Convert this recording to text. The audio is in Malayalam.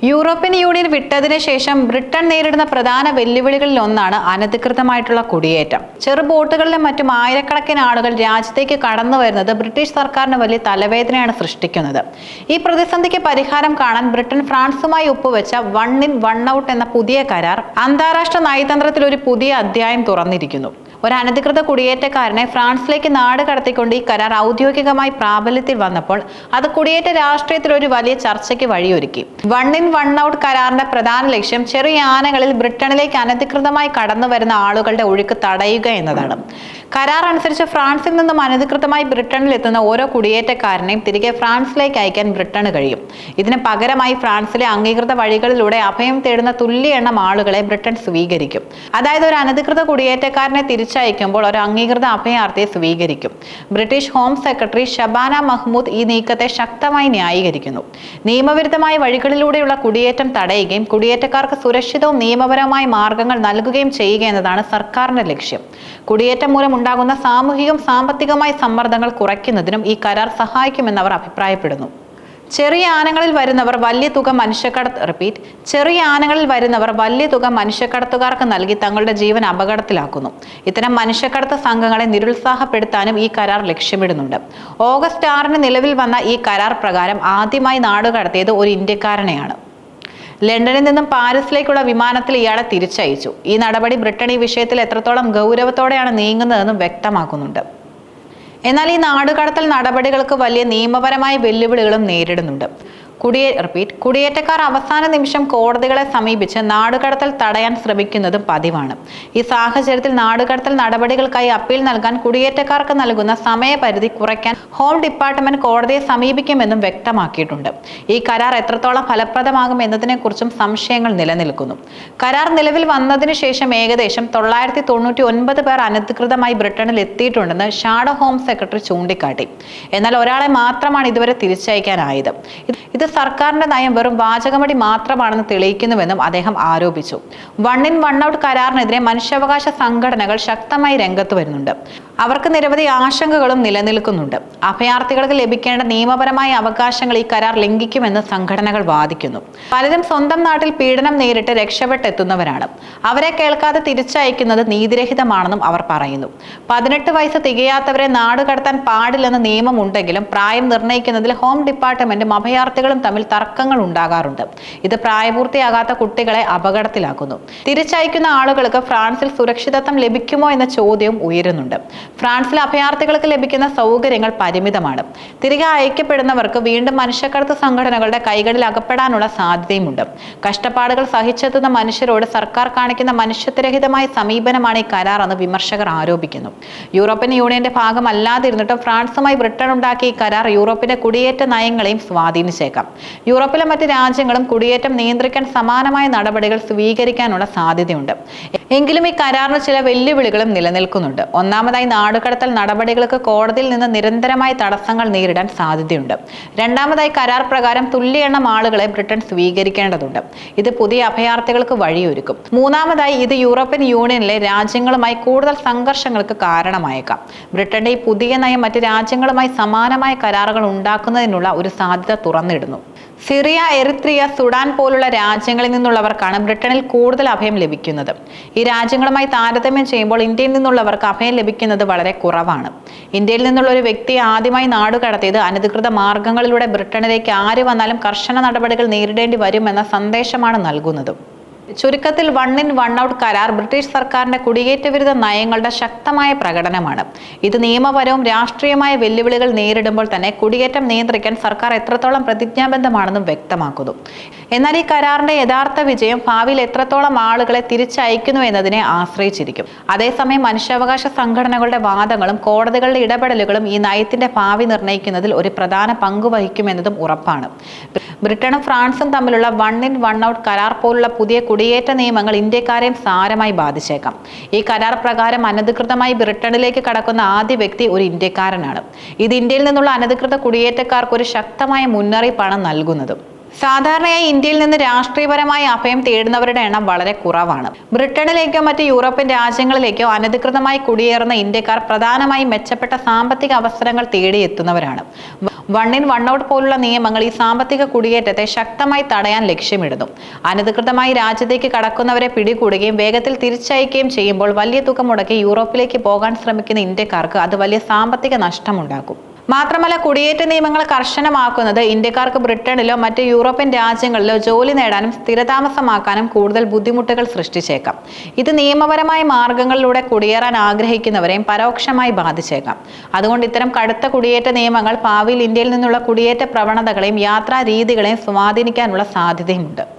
യൂറോപ്യൻ യൂണിയൻ വിട്ടതിന് ശേഷം ബ്രിട്ടൻ നേരിടുന്ന പ്രധാന വെല്ലുവിളികളിൽ ഒന്നാണ് അനധികൃതമായിട്ടുള്ള കുടിയേറ്റം. ചെറു ബോട്ടുകളിലും മറ്റും ആയിരക്കണക്കിന് ആളുകൾ രാജ്യത്തേക്ക് കടന്നു വരുന്നത് ബ്രിട്ടീഷ് സർക്കാരിന് വലിയ തലവേദനയാണ് സൃഷ്ടിക്കുന്നത്. ഈ പ്രതിസന്ധിക്ക് പരിഹാരം കാണാൻ ബ്രിട്ടൻ ഫ്രാൻസുമായി ഒപ്പുവെച്ച വൺ ഇൻ വൺ ഔട്ട് എന്ന പുതിയ കരാർ അന്താരാഷ്ട്ര നയതന്ത്രത്തിൽ ഒരു പുതിയ അധ്യായം തുറന്നിരിക്കുന്നു. ഒരു അനധികൃത കുടിയേറ്റക്കാരനെ ഫ്രാൻസിലേക്ക് നാട് കടത്തിക്കൊണ്ട് ഈ കരാർ ഔദ്യോഗികമായി പ്രാബല്യത്തിൽ വന്നപ്പോൾ അത് കുടിയേറ്റ രാഷ്ട്രീയത്തിൽ ഒരു വലിയ ചർച്ചയ്ക്ക് വഴിയൊരുക്കി. വൺ ഇൻ വൺ ഔട്ട് കരാറിന്റെ പ്രധാന ലക്ഷ്യം ചെറിയ യാനകളിൽ ബ്രിട്ടനിലേക്ക് അനധികൃതമായി കടന്നു വരുന്ന ആളുകളുടെ ഒഴുക്ക് തടയുക എന്നതാണ്. കരാർ അനുസരിച്ച് ഫ്രാൻസിൽ നിന്നും അനധികൃതമായി ബ്രിട്ടനിൽ എത്തുന്ന ഓരോ കുടിയേറ്റക്കാരനെയും തിരികെ ഫ്രാൻസിലേക്ക് അയക്കാൻ ബ്രിട്ടന് കഴിയും. ഇതിന് പകരമായി ഫ്രാൻസിലെ അംഗീകൃത വഴികളിലൂടെ അഭയം തേടുന്ന തുല്യ എണ്ണം ആളുകളെ ബ്രിട്ടൻ സ്വീകരിക്കും. അതായത് ഒരു അനധികൃത കുടിയേറ്റക്കാരനെ തിരിച്ചയക്കുമ്പോൾ ഒരു അംഗീകൃത അഭയാർത്ഥിയെ സ്വീകരിക്കും. British home secretary Shabana Mahmood ഈ നീക്കത്തെ ശക്തമായി ന്യായീകരിക്കുന്നു. നിയമവിരുദ്ധമായ വഴികളിലൂടെയുള്ള കുടിയേറ്റം തടയുകയും കുടിയേറ്റക്കാർക്ക് സുരക്ഷിതവും നിയമപരവുമായ മാർഗങ്ങൾ നൽകുകയും ചെയ്യുക എന്നതാണ് സർക്കാരിന്റെ ലക്ഷ്യം. കുടിയേറ്റം മൂലം ഉണ്ടാകുന്ന സാമൂഹികവും സാമ്പത്തികമായ സമ്മർദ്ദങ്ങൾ കുറയ്ക്കുന്നതിനും ഈ കരാർ സഹായിക്കുമെന്ന് അവർ അഭിപ്രായപ്പെടുന്നു. ചെറിയ ആനകളിൽ വരുന്നവർ വലിയ തുക മനുഷ്യക്കടത്തുകാർക്ക് നൽകി തങ്ങളുടെ ജീവൻ അപകടത്തിലാക്കുന്നു. ഇത്തരം മനുഷ്യക്കടത്ത് സംഘങ്ങളെ നിരുത്സാഹപ്പെടുത്താനും ഈ കരാർ ലക്ഷ്യമിടുന്നുണ്ട്. ഓഗസ്റ്റ് 6 നിലവിൽ വന്ന ഈ കരാർ പ്രകാരം ആദ്യമായി നാടുകടത്തിയത് ഒരു ഇന്ത്യക്കാരനെയാണ്. ലണ്ടനിൽ നിന്നും പാരീസിലേക്കുള്ള വിമാനത്തിൽ ഇയാളെ തിരിച്ചയച്ചു. ഈ നടപടി ബ്രിട്ടൻ ഈ വിഷയത്തിൽ എത്രത്തോളം ഗൗരവത്തോടെയാണ് നീങ്ങുന്നതെന്നും വ്യക്തമാക്കുന്നുണ്ട്. എന്നാൽ ഈ നാടുകടത്തൽ നടപടികൾക്ക് വലിയ നിയമപരമായ വെല്ലുവിളികളും നേരിടുന്നുണ്ട്. കുടിയേറ്റക്കാർ അവസാന നിമിഷം കോടതികളെ സമീപിച്ച് നാടുകടത്തൽ തടയാൻ ശ്രമിക്കുന്നതും പതിവാണ്. ഈ സാഹചര്യത്തിൽ നാടുകടത്തൽ നടപടികൾക്കായി അപ്പീൽ നൽകാൻ കുടിയേറ്റക്കാർക്ക് നൽകുന്ന സമയപരിധി കുറയ്ക്കാൻ ഹോം ഡിപ്പാർട്ട്മെന്റ് കോടതിയെ സമീപിക്കുമെന്നും വ്യക്തമാക്കിയിട്ടുണ്ട്. ഈ കരാർ എത്രത്തോളം ഫലപ്രദമാകും എന്നതിനെക്കുറിച്ചും സംശയങ്ങൾ നിലനിൽക്കുന്നു. കരാർ നിലവിൽ വന്നതിന് ശേഷം ഏകദേശം 999 പേർ അനധികൃതമായി ബ്രിട്ടനിൽ എത്തിയിട്ടുണ്ടെന്ന് ഷാഡോ ഹോം സെക്രട്ടറി ചൂണ്ടിക്കാട്ടി. എന്നാൽ ഒരാളെ മാത്രമാണ് ഇതുവരെ തിരിച്ചയക്കാനായത്. ഇത് സർക്കാരിന്റെ നയം വെറും വാചകമടി മാത്രമാണെന്ന് തെളിയിക്കുന്നുവെന്നും അദ്ദേഹം ആരോപിച്ചു. വൺ ഇൻ വൺ ഔട്ട് കരാറിനെതിരെ മനുഷ്യാവകാശ സംഘടനകൾ ശക്തമായി രംഗത്ത് വരുന്നുണ്ട്. അവർക്ക് നിരവധി ആശങ്കകളും നിലനിൽക്കുന്നുണ്ട്. അഭയാർത്ഥികൾക്ക് ലഭിക്കേണ്ട നിയമപരമായ അവകാശങ്ങൾ ഈ കരാർ ലംഘിക്കുമെന്ന് സംഘടനകൾ വാദിക്കുന്നു. പലരും സ്വന്തം നാട്ടിൽ പീഡനം നേരിട്ട് രക്ഷപ്പെട്ടെത്തുന്നവരാണ്. അവരെ കേൾക്കാതെ തിരിച്ചയക്കുന്നത് നീതിരഹിതമാണെന്നും അവർ പറയുന്നു. 18 വയസ്സ് തികയാത്തവരെ നാടുകടത്താൻ പാടില്ലെന്ന നിയമമുണ്ടെങ്കിലും പ്രായം നിർണ്ണയിക്കുന്നതിൽ ഹോം ഡിപ്പാർട്ട്മെന്റും അഭയാർത്ഥികളും തമ്മിൽ തർക്കങ്ങൾ ഉണ്ടാകാറുണ്ട്. ഇത് പ്രായപൂർത്തിയാകാത്ത കുട്ടികളെ അപകടത്തിലാക്കുന്നു. തിരിച്ചയക്കുന്ന ആളുകൾക്ക് ഫ്രാൻസിൽ സുരക്ഷിതത്വം ലഭിക്കുമോ എന്ന ചോദ്യവും ഉയരുന്നുണ്ട്. ഫ്രാൻസിലെ അഭയാർത്ഥികൾക്ക് ലഭിക്കുന്ന സൗകര്യങ്ങൾ പരിമിതമാണ്. തിരികെ അയക്കപ്പെടുന്നവർക്ക് വീണ്ടും മനുഷ്യക്കടത്ത് സംഘടനകളുടെ കൈകളിൽ അകപ്പെടാനുള്ള സാധ്യതയുമുണ്ട്. കഷ്ടപ്പാടുകൾ സഹിച്ചെത്തുന്ന മനുഷ്യരോട് സർക്കാർ കാണിക്കുന്ന മനുഷ്യത്വരഹിതമായ സമീപനമാണ് ഈ കരാർ എന്ന് വിമർശകർ ആരോപിക്കുന്നു. യൂറോപ്യൻ യൂണിയന്റെ ഭാഗമല്ലാതിരുന്നിട്ടും ഫ്രാൻസുമായി ബ്രിട്ടൻ ഉണ്ടാക്കിയ ഈ കരാർ യൂറോപ്പിന്റെ കുടിയേറ്റ നയങ്ങളെയും സ്വാധീനിച്ചേക്കാം. യൂറോപ്പിലെ മറ്റ് രാജ്യങ്ങളും കുടിയേറ്റം നിയന്ത്രിക്കാൻ സമാനമായ നടപടികൾ സ്വീകരിക്കാനുള്ള സാധ്യതയുണ്ട്. എങ്കിലും ഈ കരാറിന് ചില വെല്ലുവിളികളും നിലനിൽക്കുന്നുണ്ട്. ഒന്നാമതായി നാടുകടത്തൽ നടപടികൾക്ക് കോടതിയിൽ നിന്ന് നിരന്തരമായ തടസ്സങ്ങൾ നേരിടാൻ സാധ്യതയുണ്ട്. രണ്ടാമതായി കരാർ പ്രകാരം തുല്യ എണ്ണം ആളുകളെ ബ്രിട്ടൻ സ്വീകരിക്കേണ്ടതുണ്ട്. ഇത് പുതിയ അഭയാർത്ഥികൾക്ക് വഴിയൊരുക്കും. മൂന്നാമതായി ഇത് യൂറോപ്യൻ യൂണിയനിലെ രാജ്യങ്ങളുമായി കൂടുതൽ സംഘർഷങ്ങൾക്ക് കാരണമായേക്കാം. ബ്രിട്ടന്റെ ഈ പുതിയ നയം മറ്റ് രാജ്യങ്ങളുമായി സമാനമായ കരാറുകൾ ഉണ്ടാക്കുന്നതിനുള്ള ഒരു സാധ്യത തുറന്നിടുന്നു. സിറിയ, എറിത്രിയ, സുഡാൻ പോലുള്ള രാജ്യങ്ങളിൽ നിന്നുള്ളവർക്കാണ് ബ്രിട്ടനിൽ കൂടുതൽ അഭയം ലഭിക്കുന്നത്. ഈ രാജ്യങ്ങളുമായി താരതമ്യം ചെയ്യുമ്പോൾ ഇന്ത്യയിൽ നിന്നുള്ളവർക്ക് അഭയം ലഭിക്കുന്നത് വളരെ കുറവാണ്. ഇന്ത്യയിൽ നിന്നുള്ള ഒരു വ്യക്തിയെ ആദ്യമായി നാടുകടത്തിയത് അനധികൃത മാർഗങ്ങളിലൂടെ ബ്രിട്ടനിലേക്ക് ആര് വന്നാലും കർശന നടപടികൾ നേരിടേണ്ടി വരുമെന്ന സന്ദേശമാണ് നൽകുന്നത്. ചുരുക്കത്തിൽ വൺ ഇൻ വൺ ഔട്ട് കരാർ ബ്രിട്ടീഷ് സർക്കാരിന്റെ കുടിയേറ്റ വിരുദ്ധ നയങ്ങളുടെ ശക്തമായ പ്രകടനമാണ്. ഇത് നിയമപരവും രാഷ്ട്രീയമായ വെല്ലുവിളികൾ നേരിടുമ്പോൾ തന്നെ കുടിയേറ്റം നിയന്ത്രിക്കാൻ സർക്കാർ എത്രത്തോളം പ്രതിജ്ഞാബദ്ധമാണെന്നും വ്യക്തമാക്കുന്നു. എന്നാൽ ഈ കരാറിന്റെ യഥാർത്ഥ വിജയം ഭാവിയിൽ എത്രത്തോളം ആളുകളെ തിരിച്ചയക്കുന്നു എന്നതിനെ ആശ്രയിച്ചിരിക്കും. അതേസമയം മനുഷ്യാവകാശ സംഘടനകളുടെ വാദങ്ങളും കോടതികളുടെ ഇടപെടലുകളും ഈ നയത്തിന്റെ ഭാവി നിർണ്ണയിക്കുന്നതിൽ ഒരു പ്രധാന പങ്ക് വഹിക്കുമെന്നതും ഉറപ്പാണ്. ബ്രിട്ടനും ഫ്രാൻസും തമ്മിലുള്ള വൺ ഇൻ വൺ ഔട്ട് കരാർ പോലുള്ള പുതിയ കുടിയേറ്റ നിയമങ്ങൾ ഇന്ത്യക്കാരെയും സാരമായി ബാധിച്ചേക്കാം. ഈ കരാർ പ്രകാരം അനധികൃതമായി ബ്രിട്ടനിലേക്ക് കടക്കുന്ന ആദ്യ വ്യക്തി ഒരു ഇന്ത്യക്കാരനാണ്. ഇത് ഇന്ത്യയിൽ നിന്നുള്ള അനധികൃത കുടിയേറ്റക്കാർക്ക് ഒരു ശക്തമായ മുന്നറിയിപ്പാണ് നൽകുന്നത്. സാധാരണയായി ഇന്ത്യയിൽ നിന്ന് രാഷ്ട്രീയപരമായ അഭയം തേടുന്നവരുടെ എണ്ണം വളരെ കുറവാണ്. ബ്രിട്ടനിലേക്കോ മറ്റ് യൂറോപ്യൻ രാജ്യങ്ങളിലേക്കോ അനധികൃതമായി കുടിയേറുന്ന ഇന്ത്യക്കാർ പ്രധാനമായും മെച്ചപ്പെട്ട സാമ്പത്തിക അവസരങ്ങൾ തേടിയെത്തുന്നവരാണ്. 1 in 1 ഔട്ട് പോലുള്ള നിയമങ്ങൾ ഈ സാമ്പത്തിക കുടിയേറ്റത്തെ ശക്തമായി തടയാൻ ലക്ഷ്യമിടുന്നു. അനധികൃതമായി രാജ്യത്തേക്ക് കടക്കുന്നവരെ പിടികൂടുകയും വേഗത്തിൽ തിരിച്ചയക്കുകയും ചെയ്യുമ്പോൾ വലിയ തുക മുടക്കി യൂറോപ്പിലേക്ക് പോകാൻ ശ്രമിക്കുന്ന ഇന്ത്യക്കാർക്ക് അത് വലിയ സാമ്പത്തിക നഷ്ടമുണ്ടാക്കും. മാത്രമല്ല, കുടിയേറ്റ നിയമങ്ങൾ കർശനമാക്കുന്നത് ഇന്ത്യക്കാർക്ക് ബ്രിട്ടനിലോ മറ്റ് യൂറോപ്യൻ രാജ്യങ്ങളിലോ ജോലി നേടാനും സ്ഥിരതാമസമാക്കാനും കൂടുതൽ ബുദ്ധിമുട്ടുകൾ സൃഷ്ടിച്ചേക്കാം. ഇത് നിയമപരമായ മാർഗങ്ങളിലൂടെ കുടിയേറാൻ ആഗ്രഹിക്കുന്നവരെയും പരോക്ഷമായി ബാധിച്ചേക്കാം. അതുകൊണ്ട് ഇത്തരം കടുത്ത കുടിയേറ്റ നിയമങ്ങൾ ഭാവിയിൽ ഇന്ത്യയിൽ നിന്നുള്ള കുടിയേറ്റ പ്രവണതകളെയും യാത്രാ രീതികളെയും സ്വാധീനിക്കാനുള്ള സാധ്യതയുമുണ്ട്.